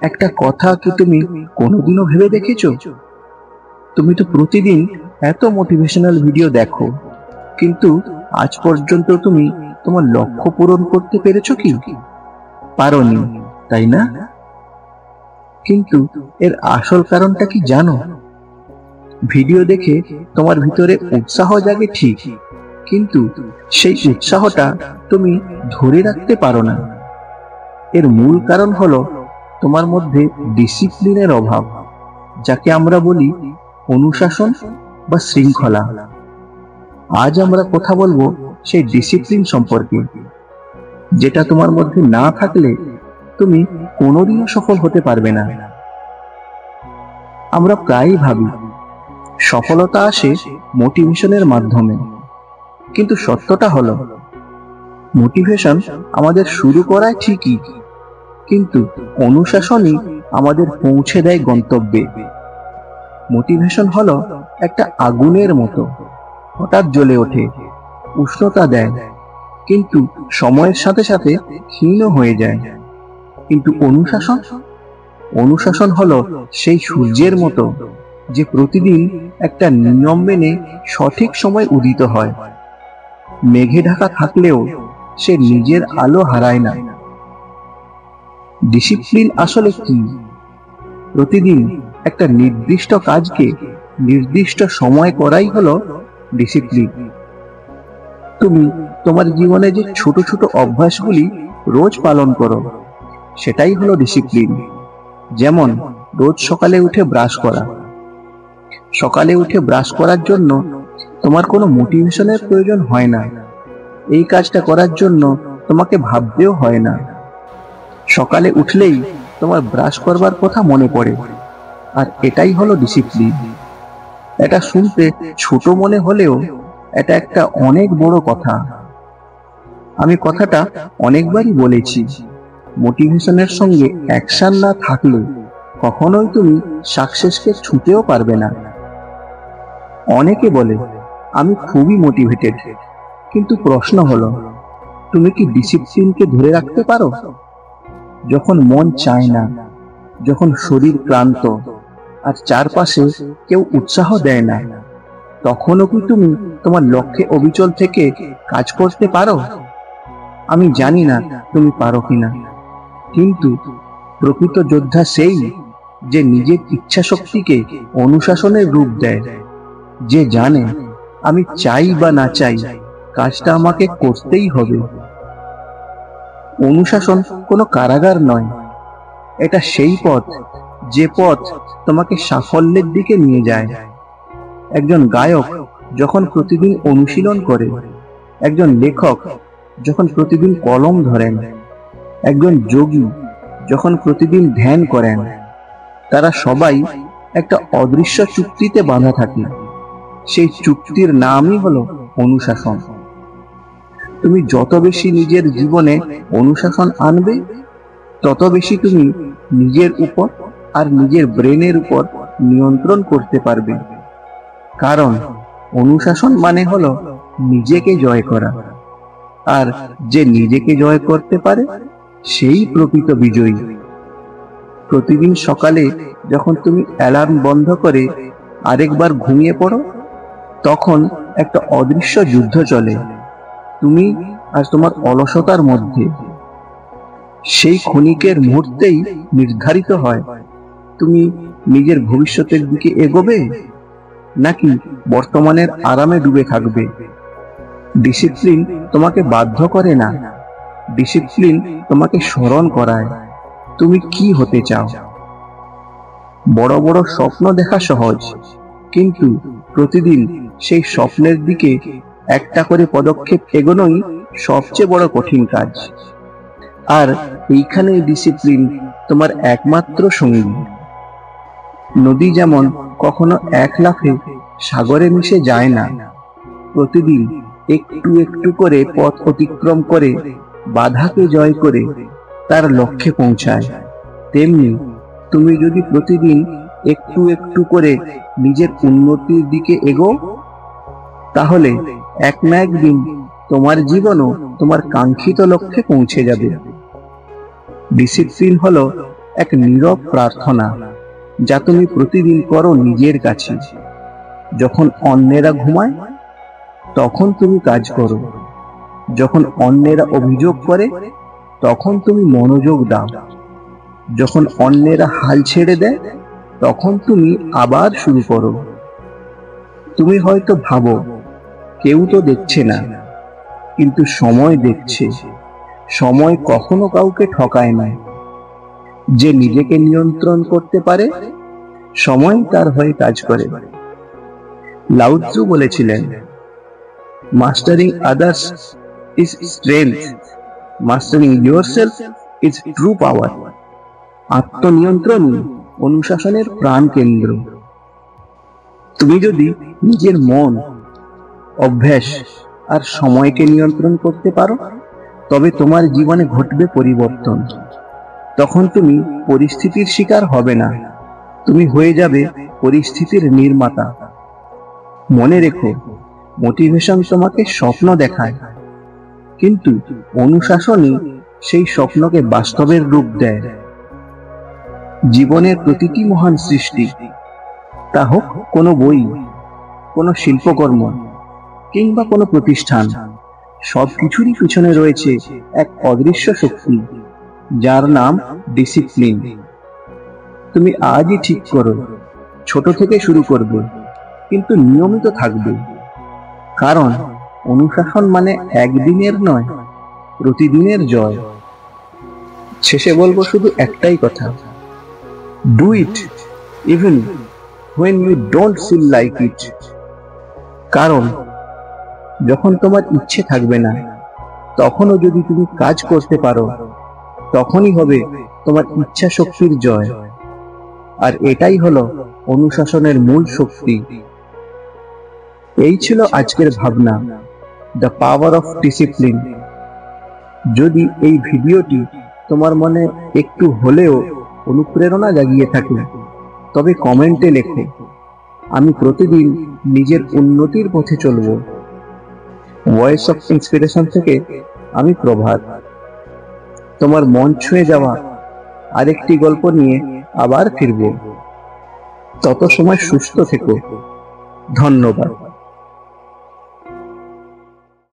একটা কথা কি তুমি কোনোদিনও ভেবে দেখেছো? তুমি তো প্রতিদিন এত মোটিভেশনাল ভিডিও দেখো, কিন্তু আজ পর্যন্ত তুমি তোমার লক্ষ্য পূরণ করতে পেরেছো কি? পারোনি, তাই না? কিন্তু এর আসল কারণটা কি জানো? ভিডিও দেখে তোমার ভিতরে উৎসাহ জাগে ঠিক, কিন্তু সেই উৎসাহটা তুমি ধরে রাখতে পারো না। এর মূল কারণ হলো তোমার মধ্যে ডিসিপ্লিনের অভাব, যাকে আমরা বলি অনুশাসন বা শৃঙ্খলা। আজ আমরা কথা বলবো সেই ডিসিপ্লিন সম্পর্কে, যেটা তোমার মধ্যে না থাকলে তুমি কোনোদিনও সফল হতে পারবে না। আমরা প্রায়ই ভাবি সফলতা আসে মোটিভেশনের মাধ্যমে, কিন্তু সত্যটা হলো মোটিভেশন আমাদের শুরু করায় ঠিকই, কিন্তু অনুশাসনই আমাদের পৌঁছে দেয় গন্তব্যে। মোটিভেশন হলো একটা আগুনের মতো, হঠাৎ জ্বলে ওঠে, উষ্ণতা দেয়, কিন্তু সময়ের সাথে সাথে ক্ষীণ হয়ে যায়। কিন্তু অনুশাসন হলো সেই সূর্যের মতো, যে প্রতিদিন একটা নিয়ম মেনে সঠিক সময় উদিত হয়। মেঘে ঢাকা থাকলেও সে নিজের আলো হারায় না। ডিসিপ্লিন আসলে কি? প্রতিদিন একটা নির্দিষ্ট কাজকে নির্দিষ্ট সময় করাই হলো ডিসিপ্লিন। তুমি তোমার জীবনে যে ছোট ছোট অভ্যাসগুলি রোজ পালন করো, সেটাই হলো ডিসিপ্লিন। যেমন রোজ সকালে উঠে ব্রাশ করা। সকালে উঠে ব্রাশ করার জন্য তোমার কোনো মোটিভেশনের প্রয়োজন হয় না। এই কাজটা করার জন্য তোমাকে ভাবতেও হয় না। সকালে উঠলেই তোমার ব্রাশ করবার কথা মনে পড়ে, আর এটাই হলো ডিসিপ্লিন। এটা শুনতে ছোট মনে হলেও এটা একটা অনেক বড় কথা। আমি কথাটা অনেকবারই বলেছি, মোটিভেশনের সঙ্গে অ্যাকশন না থাকলে কখনোই তুমি সাকসেসকে ছুঁতেও পারবে না। অনেকে বলে আমি খুবই মোটিভেটেড, কিন্তু প্রশ্ন হলো তুমি কি ডিসিপ্লিনকে ধরে রাখতে পারো? যখন মন চায় না, যখন শরীর ক্লান্ত আর চারপাশে কেউ উৎসাহ দেয় না, তখনও কি তুমি তোমার লক্ষ্যে অবিচল থেকে কাজ করতে পারো? আমি জানি না তুমি পারো কিনা, কিন্তু প্রকৃত যোদ্ধা সেই যে নিজের ইচ্ছা শক্তিকে অনুশাসনের রূপ দেয়, যে জানে আমি চাই বা না চাই কাজটা আমাকে করতেই হবে। অনুশাসন কোনো কারাগার নয়, এটা সেই পথ যে পথ তোমাকে সাফল্যের দিকে নিয়ে যায়। একজন গায়ক যখন প্রতিদিন অনুশীলন করে, একজন লেখক যখন প্রতিদিন কলম ধরেন, একজন যোগী যখন প্রতিদিন ধ্যান করেন, তারা সবাই একটা অদৃশ্য চুক্তিতে বাঁধা থাকে। সেই চুক্তির নামই হলো অনুশাসন। তুমি যত বেশি নিজের জীবনে অনুশাসন আনবে, তত বেশি তুমি নিজের উপর আর নিজের ব্রেনের উপর নিয়ন্ত্রণ করতে পারবে। কারণ অনুশাসন মানে হলো নিজেকে জয় করা, আর যে নিজেকে জয় করতে পারে সেই প্রকৃত বিজয়ী। প্রতিদিন সকালে যখন তুমি অ্যালার্ম বন্ধ করে আরেকবার ঘুমিয়ে পড়ো, তখন একটা অদৃশ্য যুদ্ধ চলে তুমি আর তোমার অলসতার মধ্যে। সেই ক্ষণিকের মুহূর্তেই নির্ধারিত হয় তুমি নিজের ভবিষ্যতের দিকে এগোবে নাকি বর্তমানের আরামে ডুবে থাকবে। ডিসিপ্লিন তোমাকে বাধ্য করে না, ডিসিপ্লিন তোমাকে স্মরণ করায় তুমি কি হতে চাও। বড় বড় স্বপ্ন দেখা সহজ, কিন্তু প্রতিদিন সেই স্বপ্নের দিকে একটা করে পদক্ষেপ এগোনোই সবচেয়ে বড় কঠিন কাজ। আর এইখানেই ডিসিপ্লিন তোমার একমাত্র সঙ্গী। নদী যেমন কখনো এক লাফে সাগরে মিশে যায় না, প্রতিদিন একটু একটু করে পথ অতিক্রম করে বাধাকে জয় করে তার লক্ষ্যে পৌঁছায়, তেমনি তুমি যদি প্রতিদিন একটু একটু করে নিজের উন্নতির দিকে এগোও, তাহলে এক না একদিন তোমার জীবনও তোমার কাঙ্ক্ষিত লক্ষ্যে পৌঁছে যাবে। ডিসিপ্লিন হলো এক নীরব প্রার্থনা যা তুমি প্রতিদিন করো নিজের কাছে। যখন অন্যেরা ঘুমায় তখন তুমি কাজ করো, যখন অন্যেরা অভিযোগ করে তখন তুমি মনোযোগ দাও, যখন অন্যেরা হাল ছেড়ে দেয় তখন তুমি আবার শুরু করো। তুমি হয়তো ভাবো কেউ তো দেখছে না, কিন্তু সময় দেখছে। সময় কখনো কাউকে ঠকায় না। যে নিজেকে নিয়ন্ত্রণ করতে পারে সময় তার হয়ে কাজ করে। লাও ৎসু বলেছিলেন, mastering others is strength, mastering yourself is true power. আত্মনিয়ন্ত্রণই অনুশাসনের প্রাণ কেন্দ্র। তুমি যদি নিজের মন, অভ্যাস আর সময়কে নিয়ন্ত্রণ করতে পারো তবে তোমার জীবনে ঘটবে পরিবর্তন। তখন তুমি পরিস্থিতির শিকার হবে না, তুমি হয়ে যাবে পরিস্থিতির নির্মাতা। মনে রেখো, মোটিভেশন তোমাকে স্বপ্ন দেখায়, কিন্তু অনুশাসনই সেই স্বপ্নকে বাস্তবের রূপ দেয়। জীবনের প্রতিটি মহান সৃষ্টি, তা হোক কোনো বই, কোনো শিল্পকর্ম কিংবা কোনো প্রতিষ্ঠান, সবকিছুরই পিছনে রয়েছে এক অদৃশ্য শক্তি যার নাম ডিসিপ্লিন। তুমি আজই ঠিক করো, ছোট থেকে শুরু করবে, কিন্তু নিয়মিত থাকবে। কারণ অনুশাসন মানে একদিনের নয়, প্রতিদিনের জয়। শেষে বলবো শুধু একটাই কথা, do it even when you don't feel like it। কারণ যখন তোমার ইচ্ছে থাকবে না তখনও যদি তুমি কাজ করতে পারো তখনই হবে তোমার ইচ্ছা শক্তির জয়। আর এটাই হলো অনুশাসনের মূল শক্তি। এই ছিল আজকের ভাবনা, দ্য পাওয়ার অফ ডিসিপ্লিন। যদি এই ভিডিওটি তোমার মনে একটু হলেও অনুপ্রেরণা জাগিয়ে থাকে তবে কমেন্টে লেখো, আমি প্রতিদিন নিজের উন্নতির পথে চলব। ভয়েস অফ ইন্সপিরেশন থেকে আমি প্রভাত। তোমার মন ছুঁয়ে যাওয়া আরেকটি গল্প নিয়ে আবার ফিরব। তত সময় সুস্থ থেকো। ধন্যবাদ।